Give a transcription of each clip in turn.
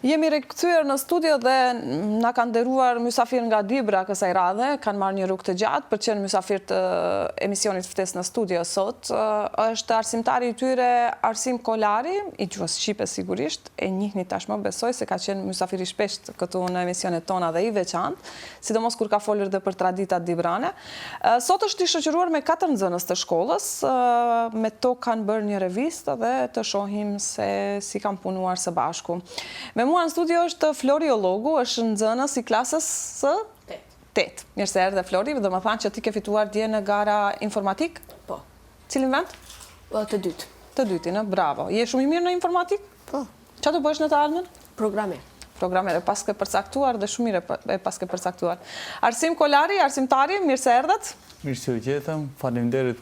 Jemi rikthyer në studio dhe na kanë nderuar mysafir nga Dibra kësaj radhe, kanë marrë një rrugë të gjatë për të qenë mysafir të emisionit Ftesë në studio sot. Është arsimtari i tyre Arsim Kolari, i gjuhës shqipe sigurisht, e njihni tashmë besoj se ka qenë mysafir i shpeshtë këtu në emisionet tona dhe i veçantë, sidomos kur ka folur dhe për traditat dibrane. Sot është i shoqëruar me 4 nxënës të shkollës, me to kanë bërë një revistë dhe të shohim se si kanë punuar së bashku. Me mua në studio është Floriologu, është nxënës i klasës së 8. Mirë se erdhe Flori, dhe më thanë që ti ke fituar dje në gara informatik? Po. Cilin vend? Të dytë. Të dytin, bravo. Je shumë i mirë në informatik? Po. Qa të bësh në të ardhmen? Programer. Programer, e pas ke përcaktuar dhe shumë mirë e pas ke përcaktuar. Arsim Kolari, arsimtari, mirë se erdhet? Mirë që u gjetëm, faleminderit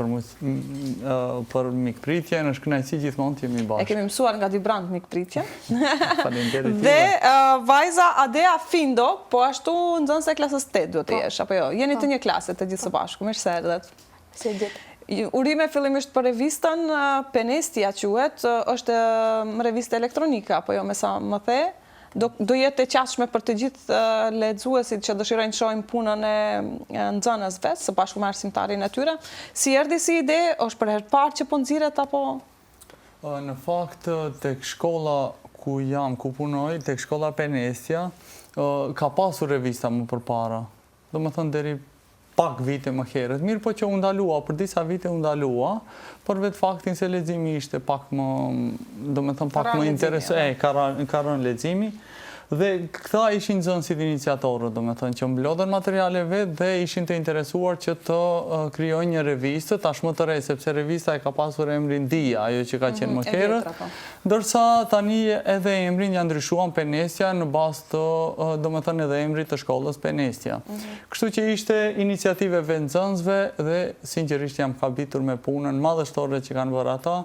për mikpritjen, është kënaqësi gjithmonë të jemi bashkë. E kemi mësuar nga Dibrand mikpritjen. Faleminderit. Dhe vajza Adea Findo, po ashtu nxënëse e klasës 8 duhet të jesh, apo jo? Jeni të një klase të gjithë së bashku, mirë se erdhet. Se gjetë. Urime fillimisht për revistën Penestia quhet, është revistë elektronike, apo jo, me sa më the? Do jetë e qashme për të gjithë lexuesit që dëshirojnë të shohin punën e nxënësve, së bashku me arsimtarin e tyre. Si erdhi si ide, është për herë parë që po nxirret apo? Në fakt, tek shkolla ku jam, ku punoj, tek shkolla Penestia, ka pasur revista më përpara. Do më thënë deri pak vite më herët. Mirë po që u ndalua, për disa vite u ndalua, për vetë faktin se leximi ishte pak më, do me thëmë pak më interesuar, ka rënë leximi, dhe këta ishin nxënësit iniciatorët, do me thënë, që mblodhen materiale vetë dhe ishin të interesuar që të krijojnë një revistë, tashmë të re, sepse revista e ka pasur emrin Dia, ajo që ka qenë më herët, ndërsa tani edhe emrin janë ndryshuar Penestia në bazë të, do me thënë, edhe emrit të shkollës Penestia. Kështu që ishte iniciative nxënësve dhe sinqerisht jam kabitur me punën madhështore që kanë bërë ata.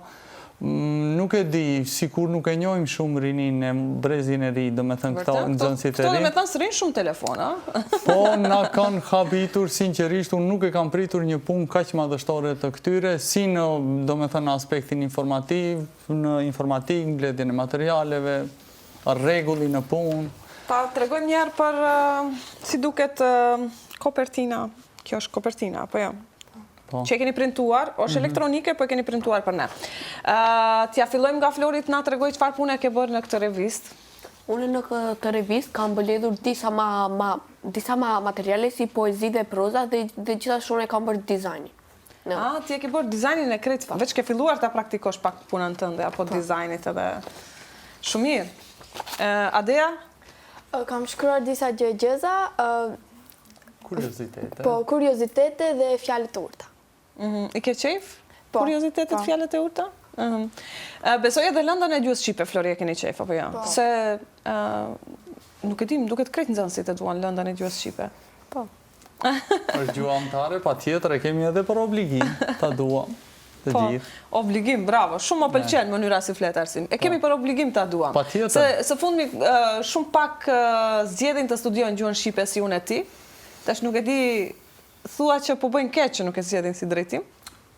Nuk e di, sikur nuk e njohim shumë rinin e brezin e ri, do me thënë këta nxënësit e ri. Këto do me thënë s'rin shumë telefona. Po, na kanë habitur, sinqerisht, unë nuk e kam pritur një punë kaq madhështore të këtyre, si në, do me thënë, aspektin informativ, në informatik, mbledhjen e materialeve, rregullin e punë. Ta tregojmë njerë për si duket kopertina. Kjo është kopertina, apo jo? Që e keni printuar, është elektronike, po e keni printuar për ne. T'ja fillojmë nga Florit, na tregoj çfarë pune ke bërë në këtë revistë? Unë në këtë revistë kam mbledhur disa materiale si poezi dhe proza dhe gjithashtu e kam bërë dizajnin. Ti e ke bërë dizajnin e krejt, veç ke filluar ta praktikosh pak punën tënde, apo dizajnit edhe shumë mirë. Adea? Kam shkruar disa gjëza, Kuriozitete. Po, kuriozitete dhe fjalët e urta. I ke qejf? Kuriozitetet, fjalët e urta? Besoj edhe lëndën e gjuhës shqipe, Flori, e keni qejf, apo jo? Se nuk e dim, duket krejt nxënësit e duan lëndën e gjuhës shqipe. Po. Është gjuhë anëtare, patjetër e kemi edhe për obligim, ta duam. Të gjithë. Obligim, bravo. Shumë më pëlqen mënyra si flet Arsim. E kemi për obligim ta duam. Patjetër. Së fundmi shumë pak zgjedhin të studiojnë gjuhën shqipe si unë e ti. Tash nuk e di, thua që po bëjnë keq që nuk e zgjedhin si drejtim.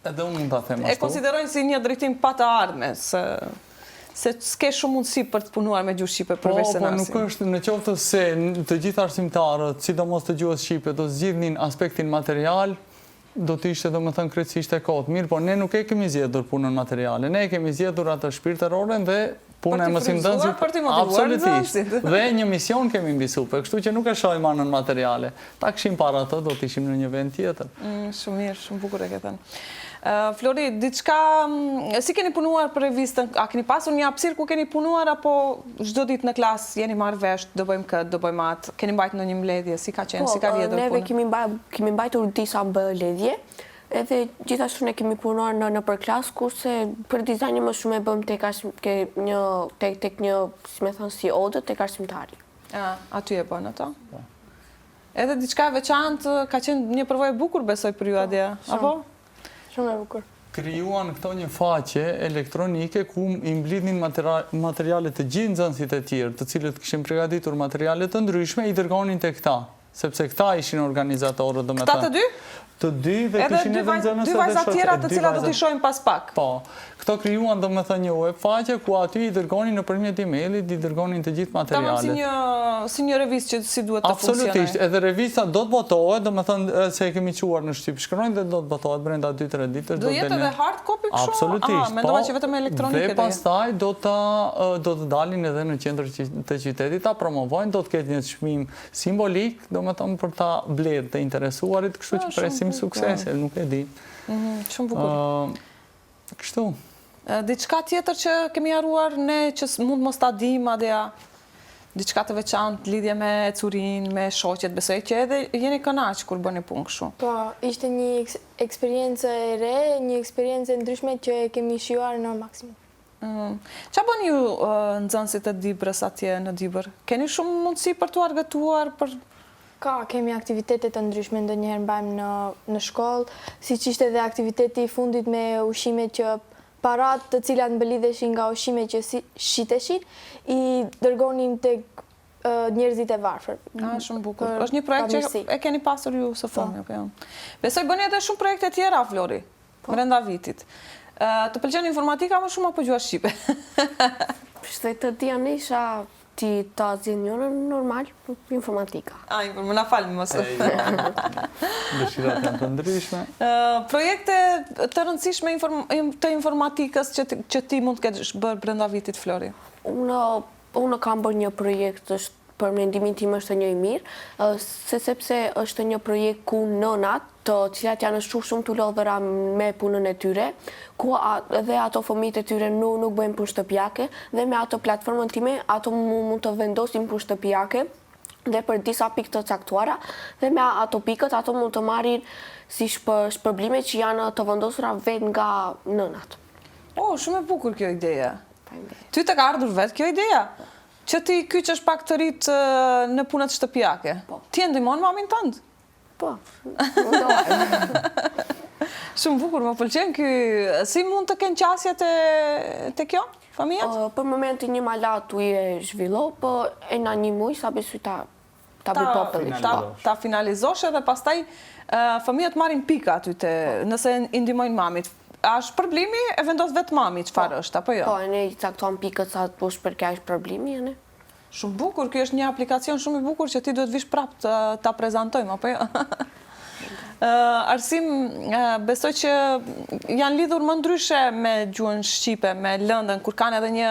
Edhe unë mund ta them ashtu. E konsiderojnë si një drejtim pa të ardhme, se s'ke shumë mundësi për të punuar me gjuhë shqipe përveç se në Arsim. Po, nuk është në qoftë se të gjithë arsimtarët, sidomos të gjuhës shqipe, do zgjidhnin aspektin material, do të ishte, do më thënë, krejtësisht e kotë. Mirë, po ne nuk e kemi zgjedhur punën materiale, ne e kemi zgjedhur atë shpirtëroren dhe puna e mësimdhënësit, absolutisht. Dhe një mision kemi mbi supe, kështu që nuk e shohim anën materiale. Ta kishim para të, do të ishim në një vend tjetër. Shumë mirë, shumë bukur e ke thënë. Flori, diçka, si keni punuar për revistën? A keni pasur një hapësirë ku keni punuar, apo çdo ditë në klasë jeni marrë vesh, do bëjmë këtë, do bëjmë atë? Keni mbajtur në një mbledhje, si ka qenë, si ka vjedhur punë? Neve kemi mbajtur disa mbledhje, edhe gjithashtu ne kemi punuar në përklas, kurse për dizajnin më shumë e bëm tek një, si me thënë, si odë, tek arsimtari. Aty e bën ato? Edhe diçka veçantë, ka qenë një përvojë e bukur, besoj, për ju, Adea, apo? Shumë e bukur. Krijuan këto një faqe elektronike ku i mblidhnin materiale të gjithë nxënësit e tjerë, të cilët kishin përgatitur materiale të ndryshme, i dërgonin tek këta, sepse këta ishin organizatorët, do me thënë. Këta të dy? Të dy dhe kishin edhe nxënës dy vajza tjera të cilat do t'i shohim pas pak. Po, këto krijuan domethënë një web faqe ku aty i dërgonin nëpërmjet emailit, i dërgonin të gjithë materialet. Si një revistë që si duhet të funksionojë. Absolutisht, edhe revista do të botohet, domethënë se e kemi quar në shtyp shkronjë dhe do të botohet brenda 2-3 ditësh. Do jetë edhe hard copy kështu? Absolutisht. Mendova që vetëm elektronike. Dhe pastaj do të dalin edhe në qendër të qytetit, ta promovojnë, do të ketë një çmim simbolik, domethënë për ta blerë të interesuarit, kështu që presim suksese, nuk e di. Shumë bukur. Kështu. Diçka tjetër që kemi harruar ne që mund mos ta dim, Adea, diçka të veçantë, lidhje me curin, me shoqet, besoj që edhe jeni kënaq kur bëni punë kështu. Po, ishte një eksperiencë e re, një eksperiencë e ndryshme që e kemi shijuar në maksimum. Qa bën ju nxënësit e Dibrës atje në Dibër? Keni shumë mundësi për t'u argëtuar për... Kemi aktivitete të ndryshme, ndonjëherë mbajmë në shkollë, siç ishte edhe aktiviteti i fundit me ushqime që parat të cilat mbëlidheshin nga ushqime që shiteshin, i dërgonin tek njerëzit e varfër. Shumë bukur. Është një projekt që e keni pasur ju së fundmi. Besoj bëni edhe shumë projekte tjera, Flori, brenda vitit. Të pëlqen informatika më shumë apo gjuha shqipe? Shte të tia nisha ti ta zinjone normal, informatika. Më na falmi mësë. Dëshirat janë të ndryshme. Projekte të rëndësishme të informatikës që ti mund të kesh bërë brenda vitit, Flori? Unë kam bërë një projekt, për mendimin tim është një i mirë, sepse është një projekt ku nënat, të cilat janë shumë të lodhëra me punën e tyre, ku edhe ato fëmijët e tyre nuk bëjnë punë shtëpiake, dhe me ato platformën time, ato mund të vendosin punë shtëpiake, dhe për disa pikë të caktuara, dhe me ato pikët, ato mund të marrin si shpërblime që janë të vendosura vetë nga nënat. Shumë e bukur kjo ideja. Ty të ka ardhur vetë kjo ideja? Që ti kyqesh pak të rritë në punët shtëpiake? Ti e ndihmon mamin tënd? Po, ndohem. Shumë bukur, më pëlqen ky. Si mund të kenë qasje te kjo, familjet? Për momentin një malat u e zhvillo, po e na një muj, sa besoj ta bëj popullit. Ta finalizosh edhe pastaj familjet marrin pika aty nëse i ndihmojnë mamit. A është problemi e vendos vetë mami çfarë është, apo jo? Po, ne i caktuam pikët sa të push për kja është problemi, ne? Shumë bukur, kjo është një aplikacion shumë i bukur që ti duhet vish prapë ta prezentojmë, apo jo? Arsim, besoj që janë lidhur më ndryshe me gjuhën shqipe, me lëndën, kur kanë edhe një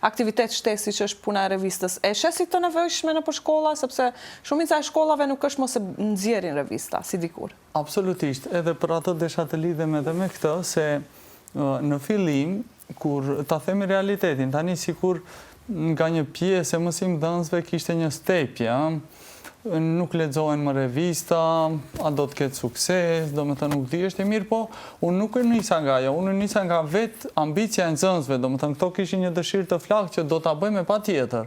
aktivitet shtesi që është puna e revistës. E shesit të nevojshme në për shkolla, sepse shumica e shkollave nuk është mos e nxjerrin revista, si dikur. Absolutisht, edhe për ato desha të lidhem edhe me këtë, se në fillim, kur ta themi realitetin, tani sikur nga një pjesë e mësimdhënësve kishte një stepje, nuk lexohen më revista, a do të ketë sukses, do me të nuk di është e mirë, po unë nuk e nisa nga jo, unë nisa nga vetë ambicia e nxënësve, do me të këto kishin një dëshirë të flakë që do të bëjmë pa tjetër.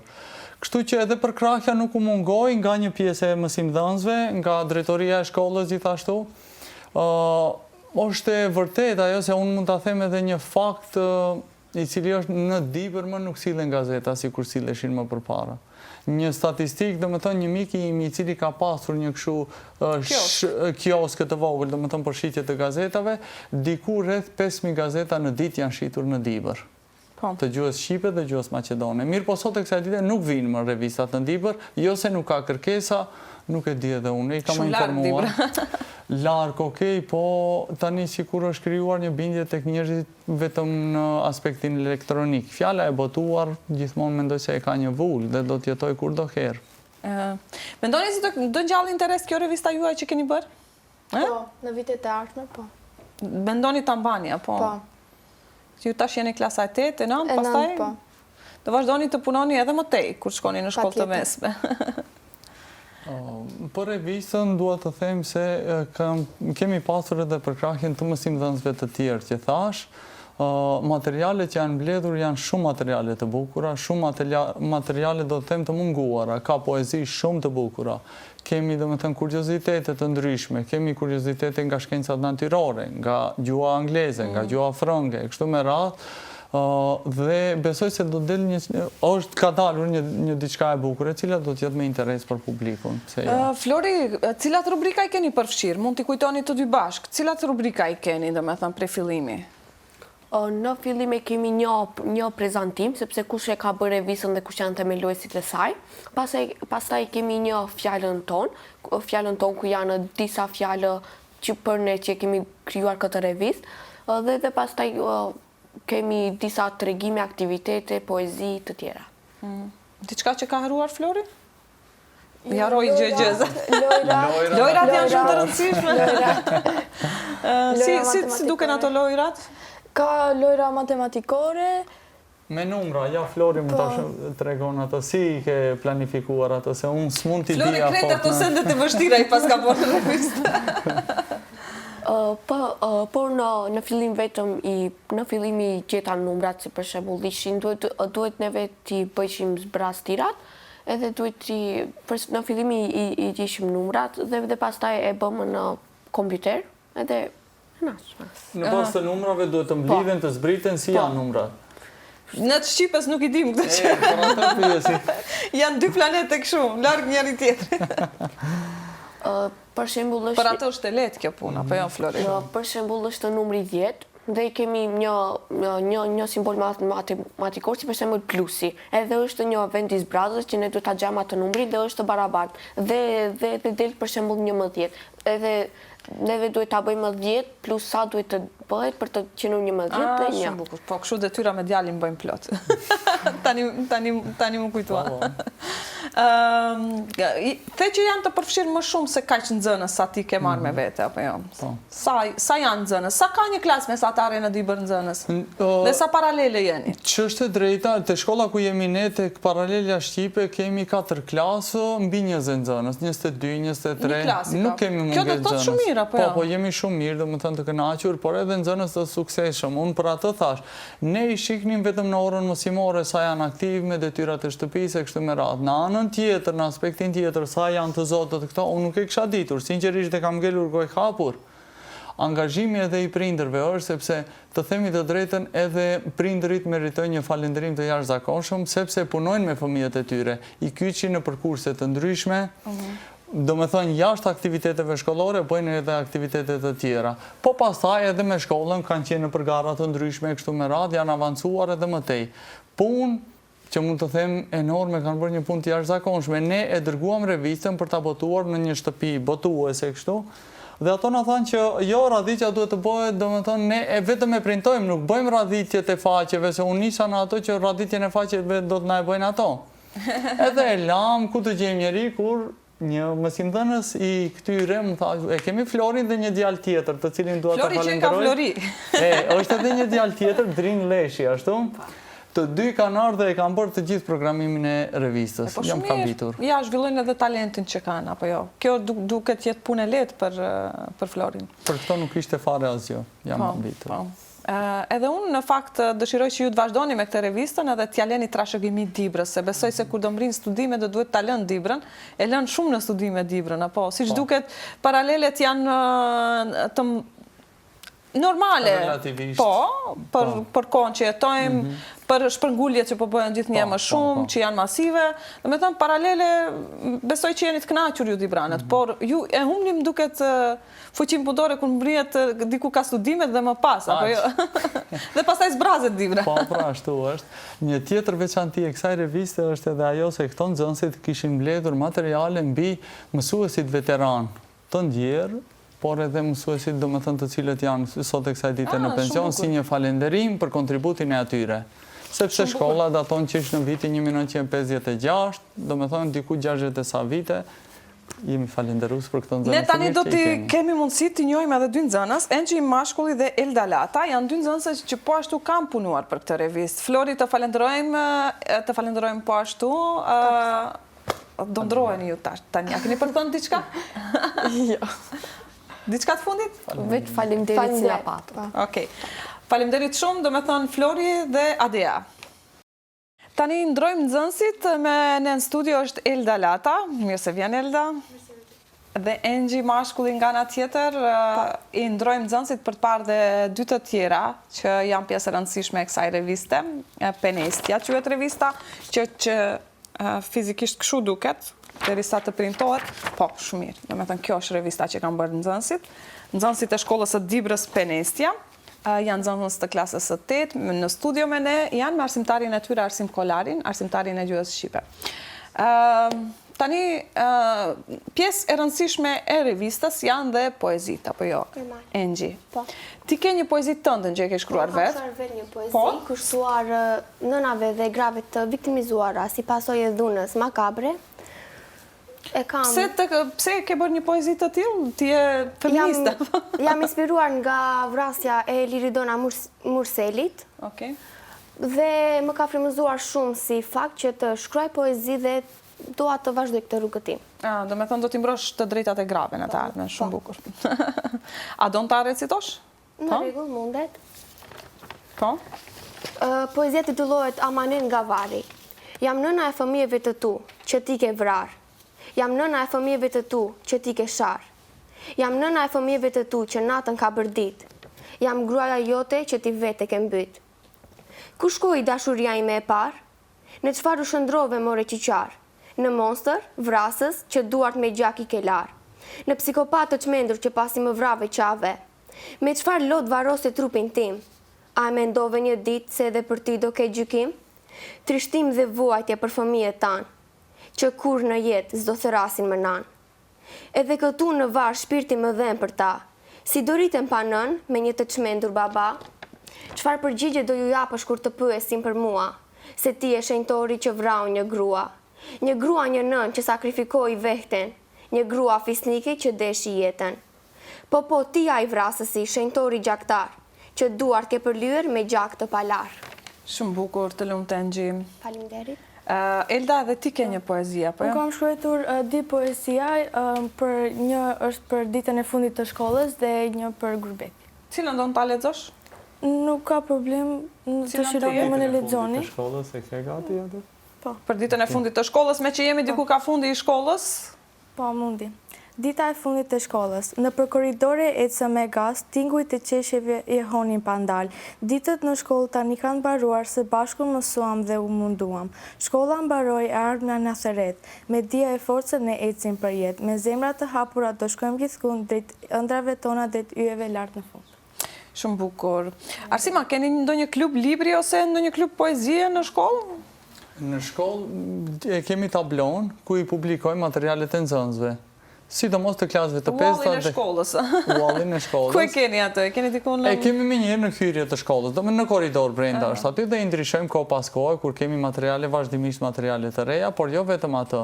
Kështu që edhe për krahja nuk u mungoj nga një pjesë e mësimdhënësve, nga drejtoria e shkollës gjithashtu. Është e vërtet ajo se unë mund të them edhe një fakt i cili është në Dibër më nuk sillen gazeta si kur silleshin më përpara. Një statistik, do me thënë një mik i cili ka pasur një kështu kiosk të vogël, do me thënë për shitje të gazetave, diku rreth 5.000 gazeta në ditë janë shitur në Dibër. Të gjuhës Shqipe dhe gjuhës Maqedone. Mirë po sot e kësaj dite nuk vinë më revistat në Dibër, jo se nuk ka kërkesa, nuk e di edhe unë, i kam informuar. Larg, okej, po tani sikur është krijuar një bindje tek njerëzit vetëm në aspektin elektronik. Fjala e botuar gjithmonë mendoj se e ka një vull dhe do të jetoj kurdo herë. Mendoni si do ngjall interes kjo revista juaj që keni bërë? Po, në vitet e ardhme, po. Mendoni ta mbani, apo? Po. Ju tash jeni klasa e 8, e 9, pastaj? Po. Do vazhdoni të punoni edhe më tej kur shkoni në shkollë të mesme. Për revistën duhet të them se kemi pasur edhe përkrahjen të mësimdhënësve të tjerë që thash. Materialet që janë mbledhur janë shumë materiale të bukura, shumë materiale do të them të munguara, ka poezi shumë të bukura. Kemi do me thënë kuriozitete të ndryshme, kemi kuriozitete nga shkencat natyrore, nga gjuha angleze, nga gjuha frënge, kështu me radhë. Dhe besoj se do del ka dalur një diçka e bukur, e cila do t'jetë me interes për publikun. Flori, cilat rubrika i keni përfshirë? Mund t'i kujtoni të dy bashkë. Cilat rubrika i keni, dhe me thënë, pre fillimi? Në fillim e kemi një prezentim, sepse kush e ka bërë revistën dhe kush janë themeluesit e saj. Pastaj kemi një fjallën ton ku janë disa fjallë që për ne që kemi krijuar këtë revistë, dhe pastaj kemi disa tregime, aktivitete, poezi të tjera. Diçka që ka haruar Flori? Jaroj gjëgjëzë. Lojrat janë shumë të rëndësishme. Si duken ato lojrat? Ka lojra matematikore. Me numra, ja Flori më të tregon ato, si i ke planifikuar ato, se unë s'mund t'i Flori bia kretë ato sendet e vështira i pas ka bërë në revistë. Por në fillim vetëm në fillim i gjeta numrat, se për shembull ishin duhet neve t'i bëjshim zbraz tirat, edhe duhet në fillim i gjishim numrat dhe pastaj e bëmë në kompjuter, edhe në pas të numrave duhet të mblidhen, të zbriten, si janë numrat? Në të Shqipës nuk i dim këtë që. Janë dy planete këshu, largë njëri tjetër. Për shembull Për ato është e lehtë kjo puna, apo jo Flori? Për shembull është numri 10 dhe kemi një simbol matematikor, si për shembull plusi. Edhe është një vend i zbrazës që ne duhet ta gjejmë atë numrin dhe është të barabartë. Dhe del për shembull 11. Edhe neve duhet ta bëjmë 10 plus sa duhet të bëhet për të qenë 11 dhe 1. Shumë bukur. Po kështu detyra me djalin bëjmë plot. Tani më kujtua. The që janë të përfshirë më shumë se kaq nxënës sa ti ke marrë me vete, apo jo? Sa janë nxënës? Sa ka një klasë mesatare në Dibër nxënës? Dhe sa paralele jeni? Ç'është e drejta, te shkolla ku jemi ne tek Paralelja Shqipe kemi 4 klasë mbi 20 nxënës, 22, 23. Nuk kemi mungesë nxënës. Kjo do të thotë shumë mirë, apo jo? Po, jemi shumë mirë, domethënë të kënaqur, por edhe nxënës të suksesshëm. Unë për atë thash, ne i shiknim vetëm në orën mësimore sa janë aktiv me detyrat e shtëpisë e kështu me radhë. Në anën tjetër, në aspektin tjetër, sa janë të zotët këto, unë nuk e kisha ditur, sinqerisht e kam ngelur gojë hapur. Angazhimi edhe i prindërve është sepse të themi të drejtën edhe prindërit meritojnë një falënderim të jashtëzakonshëm sepse punojnë me fëmijët e tyre, i kyçin në përkurse të ndryshme. Do me thënë, jashtë aktiviteteve shkollore, bëjnë edhe aktivitetet të tjera. Po pastaj edhe me shkollën kanë qenë në përgarat të ndryshme, kështu me radhë, janë avancuar edhe më tej. Punë që mund të them enorme, kanë bërë një punë të jashtëzakonshme. Ne e dërguam revistën për ta botuar në një shtëpi botuese kështu. Dhe ato na thanë që jo, radhitja duhet të bëhet, do me thënë, ne e vetëm e printojmë, nuk bëjmë radhitjet e faqeve, se unë nisa në ato që radhitjen e faqeve do të na e bëjnë ato. Edhe e lam, ku të gjejmë njeri, kur një mësimdhënës i këtyre më tha, e kemi Florin dhe një djalë tjetër, të cilin dua ta falenderoj. Flori që ka Flori. Është edhe një djalë tjetër, Drin Leshi, ashtu. Të dy kanë ardhur dhe e kanë bërë të gjithë programimin e revistës. Jam kapitur. Ja, zhvillojnë edhe talentin që kanë, apo jo? Kjo duket jetë punë e lehtë për Florin. Për këto nuk ishte fare asgjë. Jam kapitur. Edhe unë në fakt dëshiroj që ju të vazhdoni me këtë revistën edhe t'ja leni trashëgimit Dibrës, se besoj se kur do mbrinë studime do duhet t'a lënë Dibrën, e lënë shumë në studime Dibrën, apo siç duket paralelet janë të normale, po, për kohën që jetojmë, për shpërnguljet që po bëhen gjithnjë më shumë, që janë masive, dhe me thënë paralele, besoj që jeni të kënaqur ju Dibranët, por ju e humnim duket fuqim pudore kur mbrihet diku ka studimet dhe më pas, apo jo? Dhe pastaj zbrazet Dibra. Po, pra, ashtu është. Një tjetër veçanti e kësaj reviste është edhe ajo se këto nxënësit kishin mbledhur materiale mbi mësuesit veteran të ndjerë, por edhe mësuesit do me thënë të cilët janë sot e kësaj dite në pension, si një falenderim për kontributin e atyre. Sepse shkolla daton që ishtë në vitin 1956, do me thënë diku 60 e sa vite, jemi falenderus për këtë nxënës. Ne tani do t'i kemi mundësi t'i njohim edhe dy nxënës, Enxhi Mashkulli dhe Elda Lata, janë dy nxënëse që po ashtu kanë punuar për këtë revistë. Flori, të falenderojmë po ashtu. Do ndroheni ju tani. A keni për të thënë diçka? Jo. Diçka të fundit? Vetë faleminderit si na patë. Okej. Faleminderit shumë, do me thënë Flori dhe Adea. Tani ndrojmë nxënësit, me në studio është Elda Lata. Mirë se vjen Elda. Dhe Engji mashkulli nga ana tjetër, i ndrojmë nxënësit për të parë dhe dy të tjera që janë pjesë e rëndësishme e kësaj reviste, Penestja quhet revista, që fizikisht kështu duket, derisa të printohet, po, shumë mirë. Domethënë kjo është revista që kanë bërë nxënësit. Nxënësit e shkollës së Dibrës Penestja, janë nxënës të klasës së 8, në studio me ne janë me arsimtarin e tyre Arsim Kolarin, arsimtarin e gjuhës shqipe. Tani, pjesë e rëndësishme e revistës janë dhe poezit, apo jo, Engji? Po. Ti ke një poezit tëndën që e ke shkruar vetë? Kam shkruar vetë një poezi, kushtuar nënave dhe grave të viktimizuara si pasojë e dhunës makabre. Pse ke bërë një poezi të tillë? Ti je feministe? Jam inspiruar nga vrasja e Liridona Murselit. Okej. Dhe më ka frymëzuar shumë si fakt që të shkruaj poezi dhe doa të vazhdoj këtë rrugë tim. Do me thënë do t'i mbrosh të drejtat e grave në të ardhmen, shumë bukur. A do në ta recitosh? Në rregull, mundet. Po? Poezia titullohet Amanet nga vari. Jam nëna e fëmijëve të tu, që ti ke vrar. Jam nëna e fëmijëve të tu, që ti ke shar. Jam nëna e fëmijëve të tu, që natën ka bërdit. Jam gruaja jote, që ti vete ke mbyt. Ku shkoi dashuria ime e par? Në çfarë u shndrove more qiqar? Në monster, vrasës, që duart me gjak i ke lar. Në psikopat të çmendur që pasi më vrave qave. Me çfarë lot varose trupin tim? A e mendove një ditë se edhe për ti do ke gjykim? Trishtim dhe vuajtje për fëmijët tanë, që kur në jetë s'do therasin më nan. Edhe këtu në varë shpirti më dhem për ta, si do rritem pa nën me një të çmendur baba? Çfarë përgjigje do ju japësh kur të pyesin për mua, se ti e shenjtori që vrau një grua? Një grua një nën që sakrifikoi vehten, një grua fisnike që deshi jetën. Po, ti a i vrasësi, shenjtori gjaktar, që duart ke përlyer me gjak të palar. Shumë bukur, të lumë të Engji. Faleminderit. Elda, edhe ti ke një poezia, po jo? Unë kam shkruar dy poezia, një është për ditën e fundit të shkollës dhe një për Gurbeti. Cilën do në ta lexosh? Nuk ka problem, dëshironi më në lexoni. Të shkollës e ke gati atë? Për ditën e fundit të shkollës, me që jemi diku ka fundi i shkollës? Po, mundi. Dita e fundit të shkollës. Në për koridore ecë me gaz, tingujt e qeshjeve e honin pandal. Ditët në shkollë tani kanë baruar, së bashku mësuam dhe u munduam. Shkolla mbaroi e ardhmja në theret, me dia e forcën ne ecim për jetë, me zemra të hapura do shkojmë gjithkund drejt ëndrave tona drejt yjeve lart në fund. Shumë bukur. Arsima, keni ndonjë klub libri ose ndonjë klub poezie në shkollë? Në shkollë kemi tablon ku i publikojmë materialet e nxënësve. Sidomos të klasëve të 5. Uallin e shkollës. Uallin e shkollës. Ku e keni atë? Keni dikun në... Kemi me njërë në hyrje të shkollës, do me në koridor brenda është aty dhe i ndryshojmë kohë pas kohë, kur kemi materiale, vazhdimisht materiale të reja, por jo vetëm atë.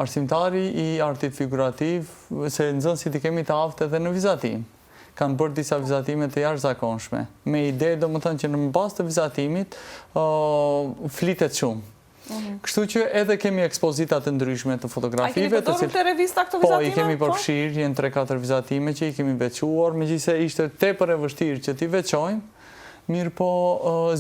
Arsimtari i artit figurativ, se nxënësit i kemi të aftë edhe në vizatim. Kanë bërë disa vizatime të jashtëzakonshme. Me ide, do më thënë që në bas të vizatimit, flitet shumë. Kështu që edhe kemi ekspozitat të ndryshme të fotografive. A keni përdorur të revista këto vizatime? Po, i kemi përfshirë, jenë 3-4 vizatime që i kemi vequar, megjithëse ishte tepër e vështirë që t'i veqojmë, mirë po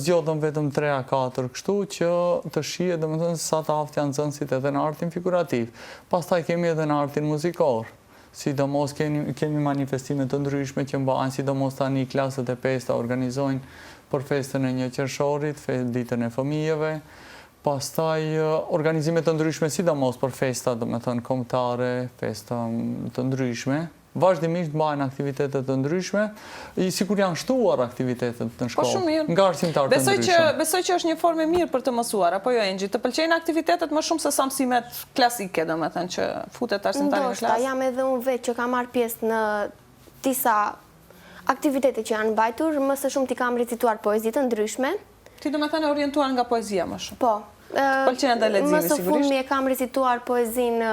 zgjodhëm vetëm 3-4, kështu që të shije dhe më thënë sa të aftë janë nxënësit edhe në artin figurativ. Pastaj kemi edhe në artin muzikor. Sidomos kemi manifestime të ndryshme që mbajnë, sidomos tani klasët e 5 organizojnë për festën e 1 qershorit, ditën e fëmijëve. Pastaj organizime të ndryshme, sidomos për festa, do me thënë, kombëtare, festa të ndryshme. Vazhdimisht mbajnë aktivitetet të ndryshme, sikur janë shtuar aktivitetet në shkollë. Po shumë mirë. Nga arsimtar të ndryshme. Besoj që është një formë e mirë për të mësuar, apo jo Engji? Të pëlqejnë aktivitetet më shumë se sa mësimet klasike, do me thënë, që futet arsimtari në klasë? Ndoshta, jam edhe unë vetë që kam marrë pjesë në disa aktivitete që janë mbajtur, më së shumë t'i kam recituar poezi të ndryshme. Ti do me thënë orientuar nga poezia më shumë? Po. Pëlqen edhe leximi, sigurisht. Më së fundmi e kam recituar poezinë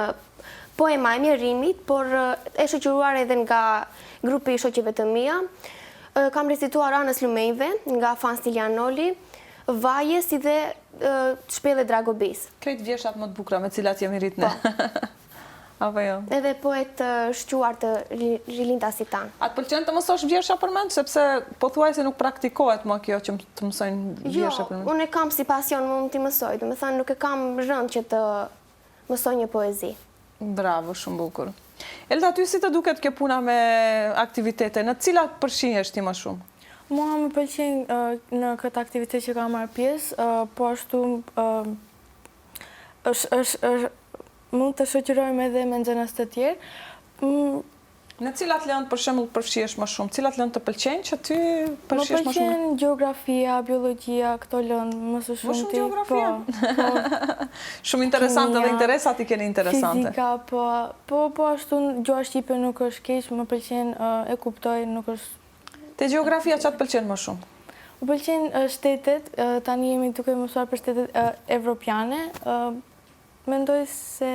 Poema e Mjerimit, por e shoqëruar edhe nga grupi i shoqeve të mia. Kam recituar Anës Lumejve nga Fan Stilianoli, Vaje si dhe Shpellë Dragobis. Krejt vjershat më të bukura me cilat jemi rritë ne. Apo jo? Edhe poet shquar të Rilinda Sitan. A të pëlqen të mësosh vjersha përmend, sepse po thuaj se nuk praktikohet më kjo që të mësojnë vjersha përmend? Jo, unë e kam si pasion më t'i mësoj, do me thënë nuk e kam rënd që të mësoj një poezi. Bravo, shumë bukur. Elda, ty si të duket kjo puna me aktivitete? Në cilat përfshihesh ti më shumë? Mua më pëlqen në këtë aktivitet që kam marrë pjesë, po ashtu mund të shoqërojmë edhe me nxënës të tjerë. Në cilat lëndë për shembull përfshihesh më shumë? Cilat lëndë të pëlqejnë që ty Më përfshihesh më shumë? pëlqen gjeografia, biologjia, këto lëndë më së shumti. Më shumë gjeografia? Po, Shumë interesante dhe Kimia, interesat i keni interesante. fizika, po ashtu gjuha shqipe nuk është keq, më pëlqen, e kuptoj, nuk është. Te gjeografia çfarë të pëlqen më shumë? Më pëlqen shtetet, tani jemi duke mësuar për shtetet evropiane. Mendoj se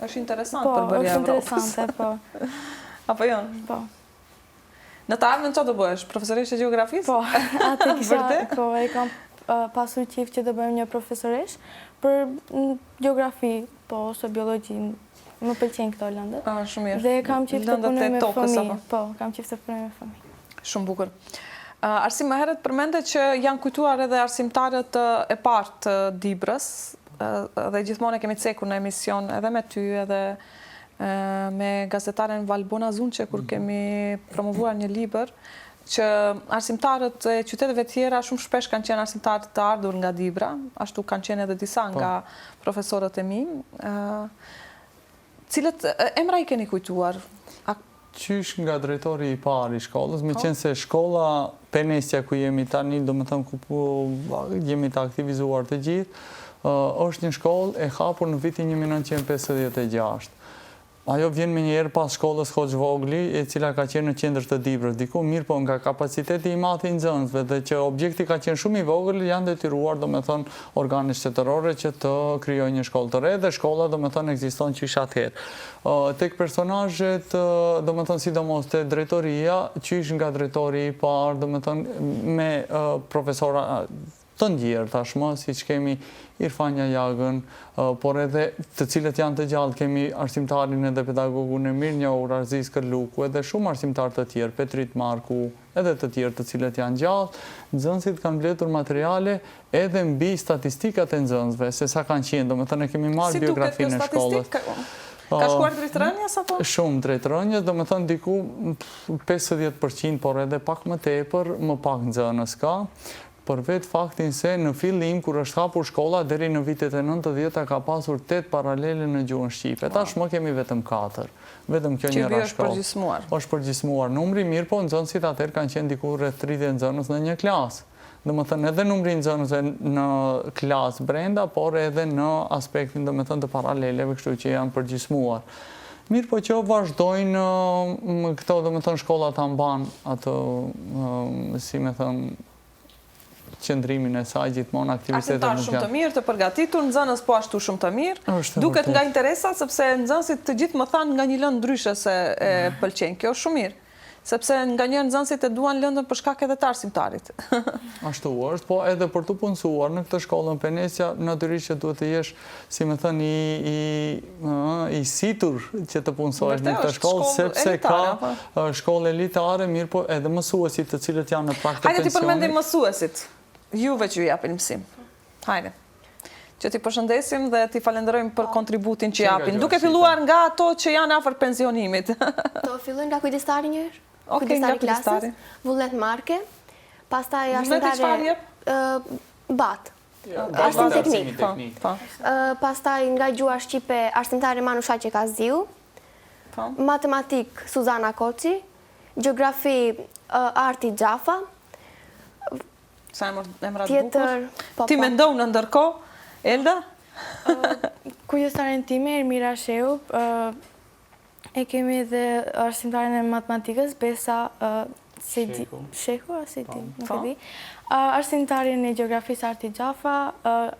Është interesant po, për bërja është Evropës. interesante, po. Apo jo? Po. Në të ardhmen çfarë do bëhesh? Profesoreshe gjeografisë? Po, atë kisha, Vërtet? po, e kam pasur qejf që të bëjmë një profesoresh për gjeografi, po, ose biologji. Më pëlqen këto lëndët. Shumë mirë. Dhe kam qejf të Lëndët punoj e me tokës, fëmijë. apo? Po, kam qejf të punoj me fëmijë. Shumë bukur. Arsim, më herët përmende që janë kujtuar edhe arsimtarët e parë të Dibrës, dhe gjithmonë e kemi cekur në emision edhe me ty, edhe me gazetaren Valbona Zunqe, kur kemi promovuar një libër, që arsimtarët e qyteteve tjera shumë shpesh kanë qenë arsimtarët të ardhur nga Dibra, ashtu kanë qenë edhe disa nga profesorët e mi. Cilët emra i keni kujtuar? Qysh nga drejtori i parë i shkollës, me qenë se shkolla Penesja ku jemi tani, do me thëmë ku jemi të aktivizuar të gjithë, është një shkollë e hapur në vitin 1956. Ajo vjen me njerë pas shkollës Hoxh Vogli, e cila ka qenë në qendër të Dibrës diku, mirë po nga kapaciteti i madh i nxënësve dhe që objekti ka qenë shumë i vogël, janë detyruar, do me thënë, organet shtetërore që të krijojnë një shkollë të re dhe shkolla, do me thënë, ekziston qysh atëherë. Tek personazhet, do me thënë, sidomos te drejtoria, qysh nga drejtori i parë, do me thënë, me profesora të ndjerë tashmë, si që kemi Irfanja Jagën, por edhe të cilët janë të gjallë, kemi arsimtarin edhe pedagogun e mirë njohur Arziz Kërluku, edhe shumë arsimtar të tjerë, Petrit Marku, edhe të tjerë të cilët janë gjallë. Nxënësit kanë mbledhur materiale edhe mbi statistikat e nxënësve, se sa kanë qenë, do me thënë kemi marrë biografinë e shkollës. Ka shkuar drejt rënjes apo? Shumë drejt rënjes, do me thënë diku 50%, por edhe pak më tepër, më pak nxënës ka. Për vetë faktin se në fillim, kur është hapur shkolla, deri në vitet e 90 ka pasur 8 paralele në gjuhën shqipe. Tashmë kemi vetëm 4. Vetëm kjo njëra shkollë. Që është përgjysmuar. Është përgjysmuar. Numri mirë, po nxënësit atëherë kanë qenë diku rreth 30 nxënës në një klasë. Do me thënë edhe numri nxënësve në klasë brenda, por edhe në aspektin, do me thënë, të paraleleve, kështu që janë përgjysmuar. Mirë po që vazhdojnë këto, do me thënë, shkollat ta mban atë, si me thënë, qëndrimin e saj gjithmonë aktivitetet arsimtar shumë të mirë, të përgatitur, nxënës po ashtu shumë të mirë. Duket nga interesat, sepse nxënësit të gjithë më thanë nga një lëndë ndryshe se e pëlqen. Kjo është shumë mirë, sepse nga njërë nxënësit e duan lëndën për shkak edhe të arsimtarit. Ashtu është, po edhe për të punësuar në këtë shkollën Penesja, natyrisht që duhet të jesh, si me thënë, i situr që të punësohesh në këtë shkollë, sepse ka shkollë elitare, mirë po edhe mësuesit të cilët janë në prag të pensionit. Hajde ti përmendim mësuesit. Juve që ju japin mësim. Hajde. Që ti përshëndesim dhe ti falenderojmë për kontributin që japin. Duke filluar nga ato që janë afër pensionimit. Do fillojmë nga kujdestari njërë. Okej, nga kujdestari. Vullnet Marke. Pastaj Vullnet e çfarë jep? Bat. Arsim teknik. Pastaj nga gjuha shqipe arsimtare Manu Shaqe Kaziu. Matematik Suzana Koci. Gjeografi Arti Gjafa. Sa emrat bukur. Tjetër... Ti me ndonë në ndërko, Elda? Kujdestaren time, Ermira Shehu, e kemi edhe arsimtaren e matematikës, Besa Shehu, nuk e di. Arsimtaren e gjeografisë Arti Gjafa,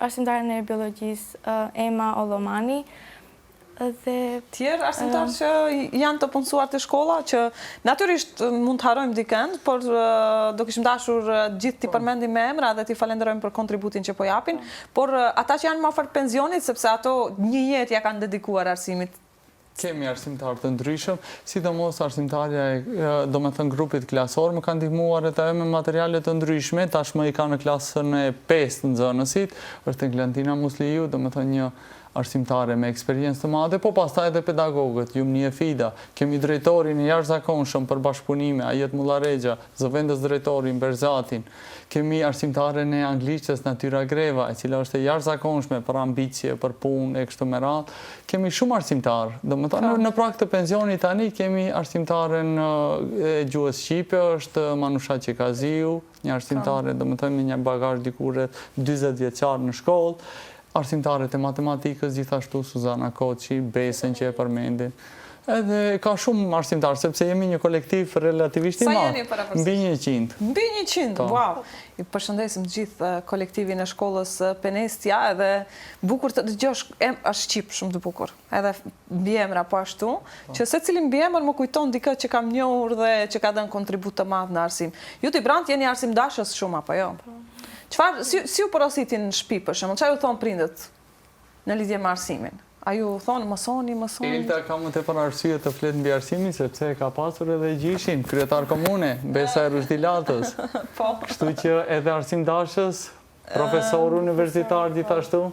arsimtaren e biologjisë Ema Olomani, tjerë arsimtarë që janë të punësuar të shkolla, që natyrisht mund të harojmë dikend, por do kishim dashur gjithë t'i përmendim me emra dhe t'i falenderojmë për kontributin që po japin, por ata që janë më afër pensionit, sepse ato një jetë ja kanë dedikuar arsimit. Kemi arsimtarë të ndryshëm, sidomos arsimtarja do me thënë grupit klasor, më kanë ndihmuar edhe me materiale të ndryshme, tashmë i ka në klasën e 5 nxënësit, është Glentina Musliju, do me thënë një arsimtare me eksperiencë të madhe, po pastaj edhe pedagogët, Jumni Efida, kemi drejtorin e jashtëzakonshëm për bashkëpunime, Ajet Mullaregja, zëvendës drejtorin Berzatin, kemi arsimtare në anglishtës Natyra Greva, e cila është e jashtëzakonshme për ambicje, për punë, e kështu me radhë. Kemi shumë arsimtarë. Domethënë në prag të pensionit tani kemi arsimtaren e gjuhës shqipe, është Manusha Qekaziu, një arsimtare, domethënë me një bagazh diku rreth 40 vjeçar në shkollë. Arsimtarët e matematikës gjithashtu Suzana Koçi, Besen që e përmendin. Edhe ka shumë arsimtarë, sepse jemi një kolektiv relativisht i madh. Sa jeni para Mbi 100. Mbi 100, wow! I përshëndesim të gjithë kolektivin e shkollës Penestja, edhe bukur të dëgjosh, është Shqip shumë të bukur, edhe mbiemra po ashtu, që secili mbiemër më kujton dikë që kam njohur dhe që ka dhënë kontribut të madh në arsim. Ju të Brand jeni arsimdashës shumë, apo jo? Çfarë, si ju porositin në shtëpi për shembull, çfarë ju thon prindët në lidhje me arsimin? A ju thonë mësoni? Elta ka më tepër arsye të flet mbi arsimin, sepse ka pasur edhe gjishin, kryetar komune, Besa e Rushdilatës. Po. Kështu që edhe arsimdashës, profesor universitar gjithashtu.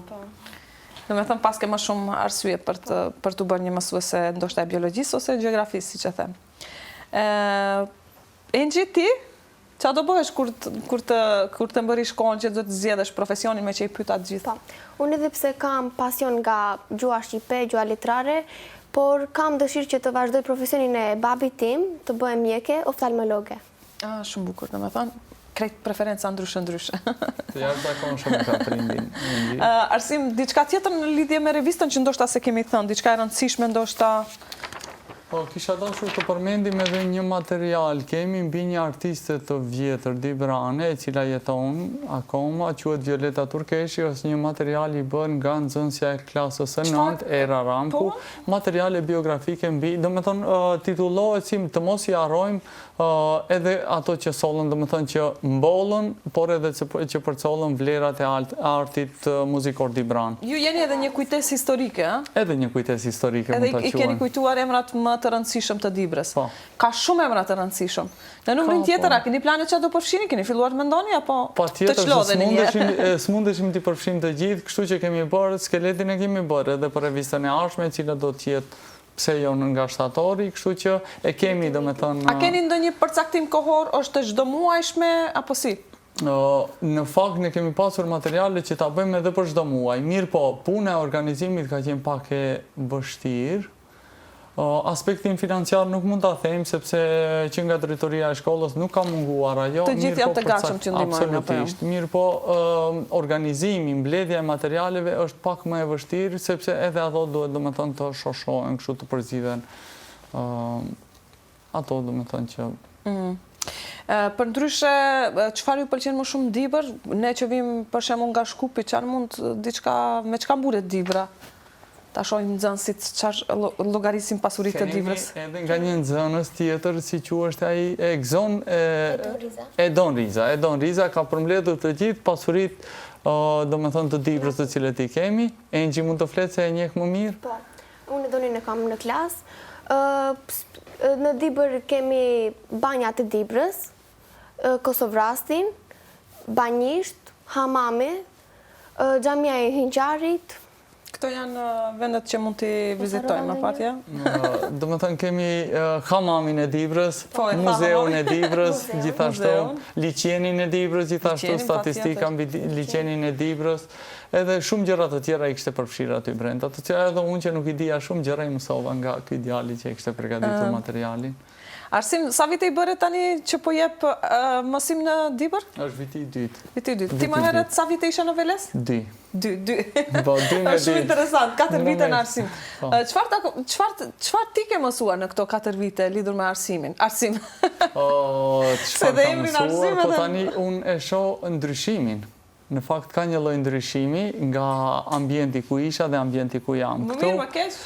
Do me thënë pas ke më shumë arsye për të bërë një mësuese ndoshta e biologjisë ose gjeografisë, siç e them. Engji, ti? Qa do bëhesh kur të mbëri shkollën që do të zgjedhësh profesionin me që i pyeta të gjitha? Unë edhe pse kam pasion nga gjuha shqipe, gjuha letrare, por kam dëshirë që të vazhdoj profesionin e babit tim, të bëhem mjeke, oftalmologe. Shumë bukur, do me thënë, krejt preferenca ndryshe. Të jashtëzakonshëm ka prindin. Arsim, diçka tjetër në lidhje me revistën që ndoshta se kemi thënë, diçka e rëndësishme ndoshta... Po, kisha dashur të përmendim edhe një material. Kemi mbi një artiste të vjetër, Dibrane, e cila jeton akoma, quhet Violeta Turkeshi, është një material i bën nga nxënësja e klasës së 9, Era Ramku, materiale biografike mbi, do me thonë, titullohet si të mos i harrojmë edhe ato që sollën, do me thonë që mbollën, por edhe që përcollën vlerat e artit muzikor Dibran. Ju jeni edhe një kujtesë historike, a? Edhe një kujtesë historike, edhe i keni kujtuar emrat më të rëndësishëm të Dibrës. Ka shumë emra të rëndësishëm. Në numrin tjetër, a keni plane që do përfshini? Keni filluar të mendoni apo të çlodheni një? S'mundeshim t'i përfshim të gjithë, kështu që kemi bërë, skeletin e kemi bërë edhe për revistën e ardhshme, e cila do t'jetë pse jo nga shtatori, kështu që e kemi, do me thënë... A keni ndonjë përcaktim kohor, është çdo muajshme apo si? Në fakt ne kemi pasur materiale që ta bëjmë edhe për çdo muaj. Mirë po, puna e organizimit ka qenë pak e vështirë. Aspektin financiar nuk mund ta them, sepse që nga drejtoria e shkollës nuk ka munguar ajo. Të gjithë janë të gatshëm që ndihmojnë. Absolutisht. Mirë po, organizimi, mbledhja e materialeve është pak më e vështirë, sepse edhe ato duhet, do me thënë, të shoshohen, kështu të përzidhen. Ato, do me thënë që... Për ndryshe, çfarë ju pëlqen më shumë Dibër? Ne që vim për shembull nga Shkupi, me çka mbulet Dibra? Ta shohim nxënësit çfarë llogarisin pasuritë të Dibrës. Edhe nga një nxënës tjetër, si quhet ai Egzon Edon Riza ka përmbledhur të gjithë pasuritë, domethënë të Dibrës të cilët i kemi. Engji mund të fletë se e njeh më mirë? Po. Unë Edonin e kam në klasë. Në Dibër kemi banjat e Dibrës, Kosovrastin, Banjisht, Hamami, Xhamia e Hinxharit. Këto janë vendet që mund t'i vizitojmë, apatja? Do me thënë kemi Hamamin e Dibrës, Muzeun e Dibrës, gjithashtu, liqenin e Dibrës, gjithashtu statistika mbi liqenin e Dibrës, edhe shumë gjëra të tjera i kishte përfshirë aty brenda, të cilat edhe unë që nuk i dija shumë gjëra i mësova nga ky djali që i kishte përgatitur materialin. Arsim, sa vite i bëre tani që po jep mësim në Dibër? Është viti i dytë. Viti i dytë. Ti më herët sa vite ishe në Veles? 2. 2. Po, 2 me 2. Është shumë interesant, 4 vite në arsim. Çfarë ti ke mësuar në këto 4 vite lidhur me arsimin? Arsim. Çfarë kam mësuar? Po tani unë e shoh ndryshimin. Në fakt ka një lloj ndryshimi nga ambienti ku isha dhe ambienti ku jam. Më mirë, më keq?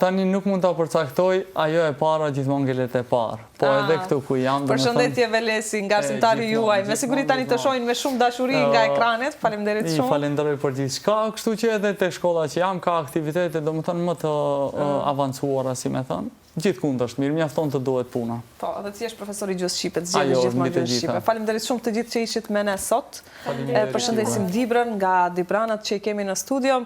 Tani nuk mund ta përcaktoj, ajo e para gjithmonë ngelet e parë. Po edhe këtu ku jam, përshëndetje Velesi, nga arsimtari juaj. Me siguri tani të shohin me shumë dashuri nga ekranet. Faleminderit shumë. I falenderoj për gjithçka, kështu që edhe te shkolla që jam ka aktivitete, domethënë më të avancuara, si më thënë. Gjithkund është mirë, mjafton të duhet puna. Po, edhe ti je profesor i gjuhës shqipe, të zgjedhësh Ajo, gjithmonë mbi të gjuhën gjitha. shqipe. Faleminderit shumë të gjithë që ishit me ne sot. Faleminderit, Përshëndesim Dibra. Dibrën nga Dibranat që i kemi në studio.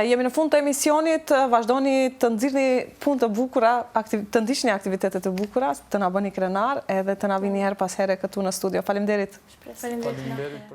Jemi në fund të emisionit, vazhdoni të nxirrni punë të bukura, të ndiqni aktivitete të bukura, të na bëni krenar edhe të na vini her pas here këtu në studio. Faleminderit. Faleminderit.